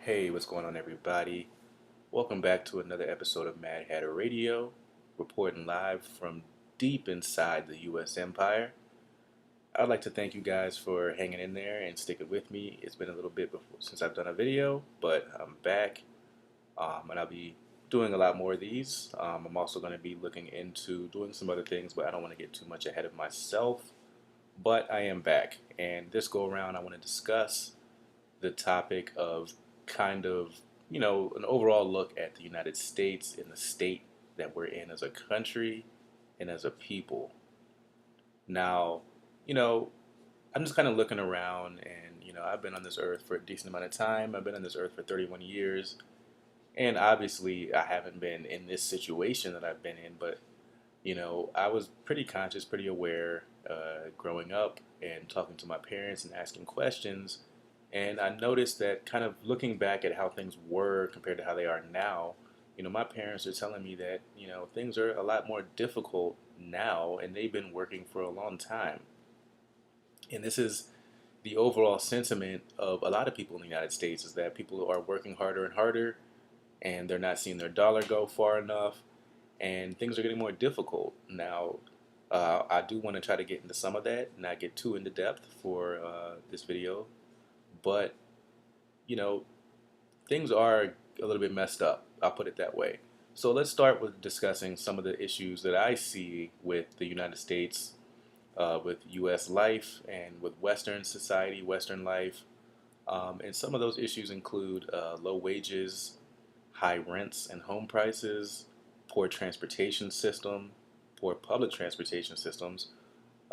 Hey, what's going on, everybody? Welcome back to another episode of Mad Hatter Radio, reporting live from deep inside the U.S. empire. I'd like to thank you guys for hanging in there and sticking with me. It's been a little bit before, since I've done a video, but I'm back, and I'll be doing a lot more of these. I'm also going to be looking into doing some other things, but I don't want to get too much ahead of myself. But I am back, and this go around, I want to discuss the topic of an overall look at the United States and the state that we're in as a country and as a people. Now, you know, I'm just kind of looking around and, I've been on this earth for a decent amount of time. I've been on this earth for 31 years. And obviously, I haven't been in this situation that I've been in, but, I was pretty conscious, pretty aware growing up and talking to my parents and asking questions. And I noticed that kind of looking back at how things were compared to how they are now, my parents are telling me that, things are a lot more difficult now and they've been working for a long time. And this is the overall sentiment of a lot of people in the United States is that people are working harder and harder and they're not seeing their dollar go far enough and things are getting more difficult. Now, I do want to try to get into some of that, not get too into depth for this video, but you know, things are a little bit messed up. I'll put it that way. So let's start with discussing some of the issues that I see with the United States, with U.S. life, and with Western society, Western life. And some of those issues include low wages, high rents and home prices, poor transportation system, poor public transportation systems,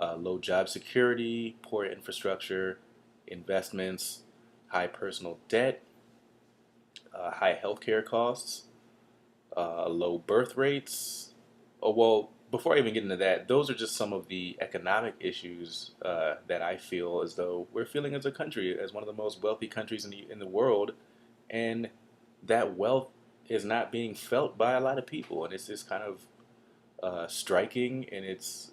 low job security, poor infrastructure, investments, high personal debt, high healthcare costs, low birth rates. Oh, well, before I even get into that, those are just some of the economic issues that I feel as though we're feeling as a country, as one of the most wealthy countries in the world, and that wealth is not being felt by a lot of people, and it's just kind of striking, and it's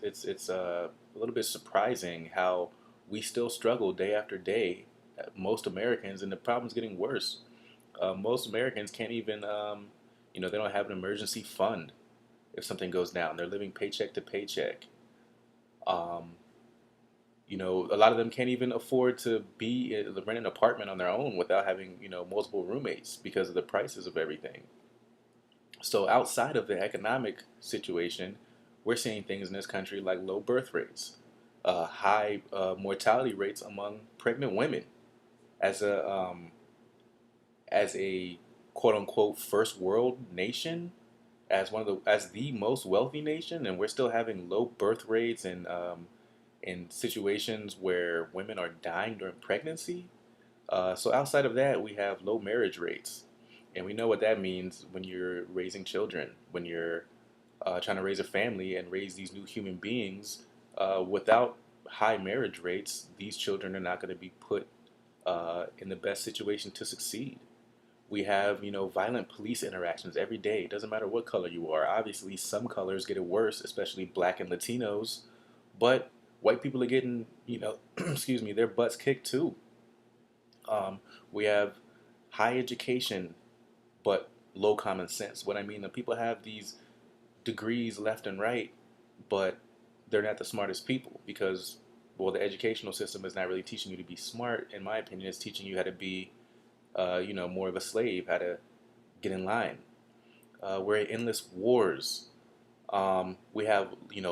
a little bit surprising how we still struggle day after day. Most Americans, and the problem's getting worse. Most Americans can't even, they don't have an emergency fund if something goes down. They're living paycheck to paycheck. Um, a lot of them can't even afford to rent an apartment on their own without having, multiple roommates because of the prices of everything. So outside of the economic situation, we're seeing things in this country like low birth rates, high mortality rates among pregnant women. As a quote unquote first world nation, as the most wealthy nation, and we're still having low birth rates and in situations where women are dying during pregnancy. So outside of that, we have low marriage rates, and we know what that means when you're raising children, when you're trying to raise a family and raise these new human beings. Without high marriage rates, these children are not going to be put in the best situation to succeed. We have, violent police interactions every day. It doesn't matter what color you are. Obviously, some colors get it worse, especially black and Latinos. But white people are getting, excuse me, their butts kicked too. We have high education, but low common sense. What I mean, that people have these degrees left and right, but they're not the smartest people because, well, the educational system is not really teaching you to be smart. In my opinion, it's teaching you how to be, more of a slave, how to get in line. We're in endless wars. We have,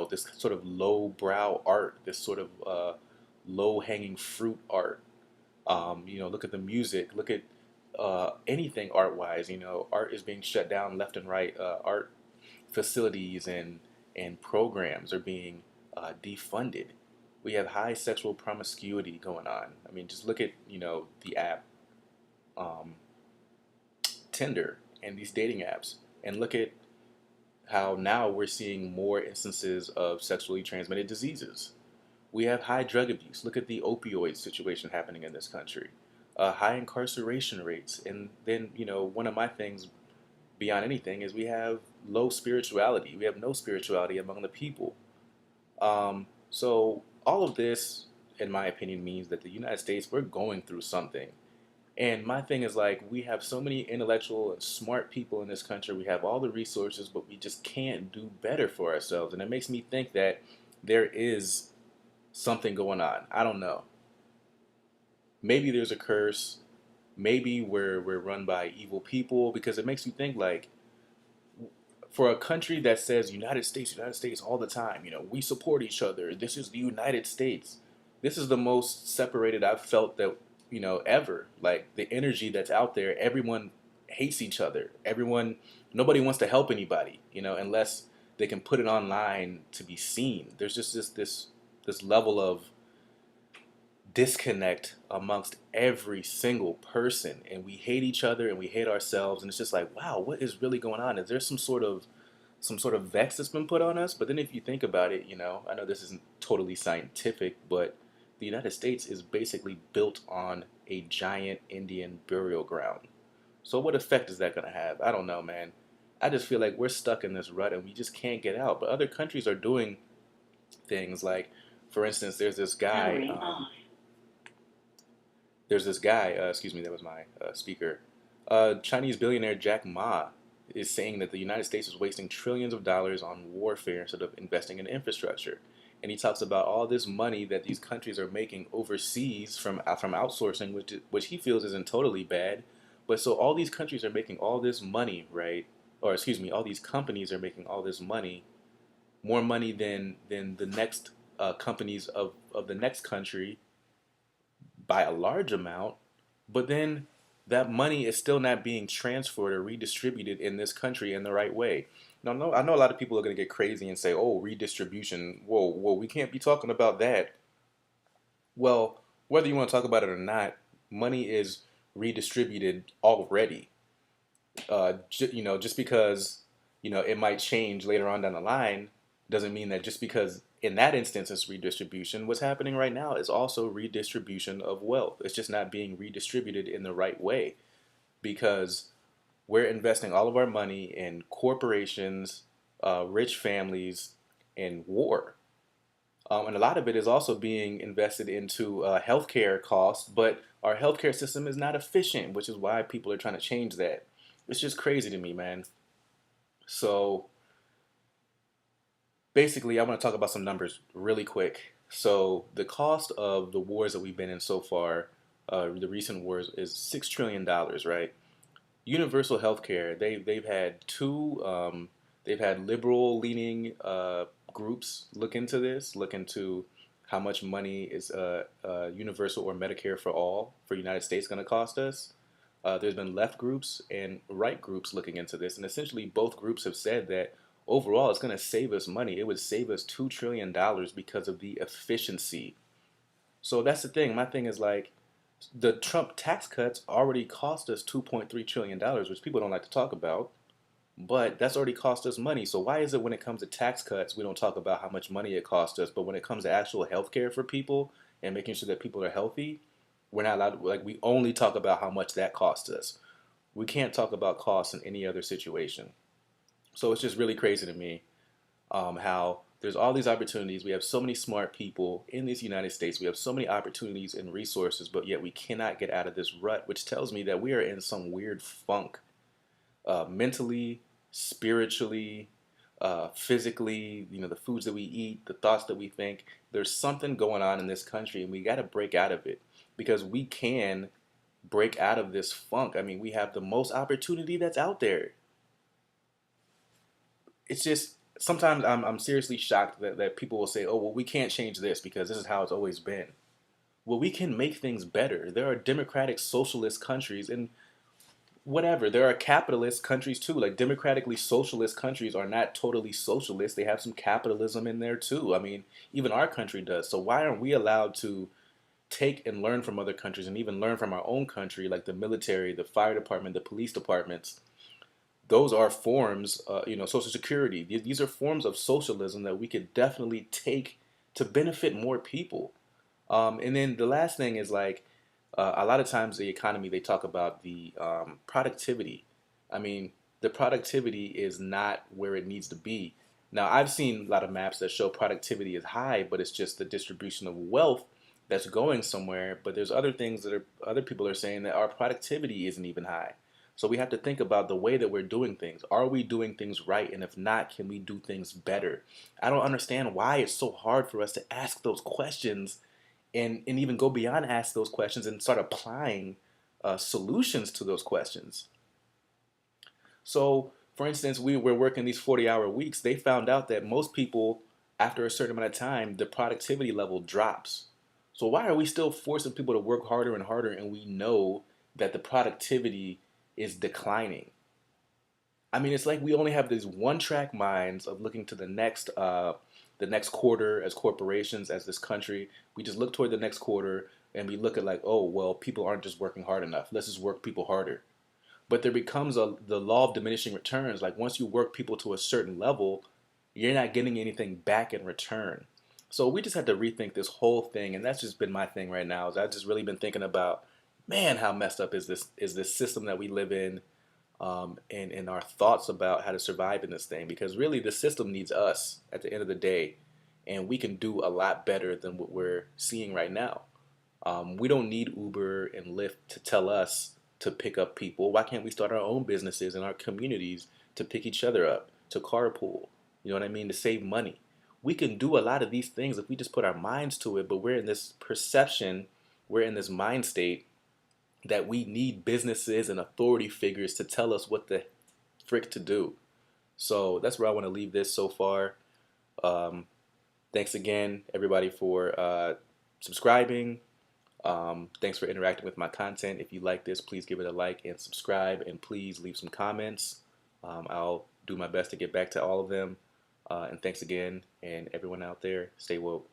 this sort of low-brow art, this sort of low-hanging fruit art. Look at the music. Look at anything art-wise. Art is being shut down left and right. Art facilities and programs are being defunded. We have high sexual promiscuity going on. I mean, just look at the app um, Tinder and these dating apps, and look at how now we're seeing more instances of sexually transmitted diseases. We have high drug abuse. Look at the opioid situation happening in this country. High incarceration rates, and then one of my things beyond anything is we have low spirituality. We have no spirituality among the people. So all of this, in my opinion, means that the United States, we're going through something. And my thing is like, we have so many intellectual and smart people in this country. We have all the resources, but we just can't do better for ourselves. And it makes me think that there is something going on. I don't know. Maybe there's a curse. Maybe we're run by evil people, because it makes me think like, for a country that says United States all the time, we support each other. This is the United States. This is the most separated I've felt that, ever. Like the energy that's out there, everyone hates each other. Nobody wants to help anybody, unless they can put it online to be seen. There's just this level of disconnect amongst every single person, and we hate each other and we hate ourselves, and it's just like, wow, what is really going on? Is there some sort of vex that's been put on us? But then if you think about it, I know this isn't totally scientific, but the United States is basically built on a giant Indian burial ground. So what effect is that going to have? I don't know, man. I just feel like we're stuck in this rut and we just can't get out. But other countries are doing things like, for instance, excuse me, that was my speaker. Chinese billionaire Jack Ma is saying that the United States is wasting trillions of dollars on warfare instead of investing in infrastructure. And he talks about all this money that these countries are making overseas from outsourcing, which he feels isn't totally bad. But so all these countries are making all this money, right? Or excuse me, all these companies are making all this money, more money than the next companies of the next country by a large amount, but then that money is still not being transferred or redistributed in this country in the right way. Now, no, I know a lot of people are going to get crazy and say, "Oh, redistribution. Whoa, whoa, we can't be talking about that." Well, whether you want to talk about it or not, money is redistributed already. Just because it might change later on down the line doesn't mean that just because in that instance it's redistribution. What's happening right now is also redistribution of wealth. It's just not being redistributed in the right way, because we're investing all of our money in corporations, rich families, and war. And a lot of it is also being invested into healthcare costs, but our healthcare system is not efficient, which is why people are trying to change that. It's just crazy to me, man. So basically, I want to talk about some numbers really quick. So the cost of the wars that we've been in so far, the recent wars, is $6 trillion, right? Universal healthcare. They've had two. They've had liberal leaning groups look into this, look into how much money is universal or Medicare for all for United States going to cost us. There's been left groups and right groups looking into this, and essentially both groups have said that overall it's going to save us money. It would save us $2 trillion because of the efficiency. So that's the thing. My thing is like, the Trump tax cuts already cost us $2.3 trillion, which people don't like to talk about, but that's already cost us money. So why is it when it comes to tax cuts, we don't talk about how much money it cost us, but when it comes to actual health care for people and making sure that people are healthy, we're not allowed to, like, we only talk about how much that costs us. We can't talk about costs in any other situation. So it's just really crazy to me, how there's all these opportunities. We have so many smart people in this United States. We have so many opportunities and resources, but yet we cannot get out of this rut, which tells me that we are in some weird funk, mentally, spiritually, physically. The foods that we eat, the thoughts that we think. There's something going on in this country, and we got to break out of it, because we can break out of this funk. I mean, we have the most opportunity that's out there. It's just sometimes I'm seriously shocked that people will say, oh, well, we can't change this because this is how it's always been. Well, we can make things better. There are democratic socialist countries, and whatever. There are capitalist countries too. Like, democratically socialist countries are not totally socialist. They have some capitalism in there too. I mean, even our country does. So why aren't we allowed to take and learn from other countries, and even learn from our own country, like the military, the fire department, the police departments? Those are forms, Social Security. These are forms of socialism that we could definitely take to benefit more people. And then the last thing is like, a lot of times the economy, they talk about the productivity. I mean, the productivity is not where it needs to be. Now, I've seen a lot of maps that show productivity is high, but it's just the distribution of wealth that's going somewhere, but there's other things that other people are saying that our productivity isn't even high. So we have to think about the way that we're doing things. Are we doing things right? And if not, can we do things better? I don't understand why it's so hard for us to ask those questions and even go beyond ask those questions and start applying solutions to those questions. So, for instance, we were working these 40-hour weeks. They found out that most people, after a certain amount of time, the productivity level drops. So, why are we still forcing people to work harder and harder and we know that the productivity is declining? I mean, it's like we only have these one-track minds of looking to the next quarter as corporations, as this country. We just look toward the next quarter and we look at like, oh, well, people aren't just working hard enough. Let's just work people harder. But there becomes the law of diminishing returns. Like once you work people to a certain level, you're not getting anything back in return. So we just had to rethink this whole thing, and that's just been my thing right now. Is I've just really been thinking about, man, how messed up is this system that we live in, and our thoughts about how to survive in this thing. Because really, the system needs us at the end of the day, and we can do a lot better than what we're seeing right now. We don't need Uber and Lyft to tell us to pick up people. Why can't we start our own businesses in our communities to pick each other up, to carpool? You know what I mean? To save money. We can do a lot of these things if we just put our minds to it, but we're in this perception, we're in this mind state that we need businesses and authority figures to tell us what the frick to do. So that's where I want to leave this so far. Um, Thanks again, everybody, for subscribing. Thanks for interacting with my content. If you like this, please give it a like and subscribe, and please leave some comments. I'll do my best to get back to all of them. And thanks again, and everyone out there, stay woke.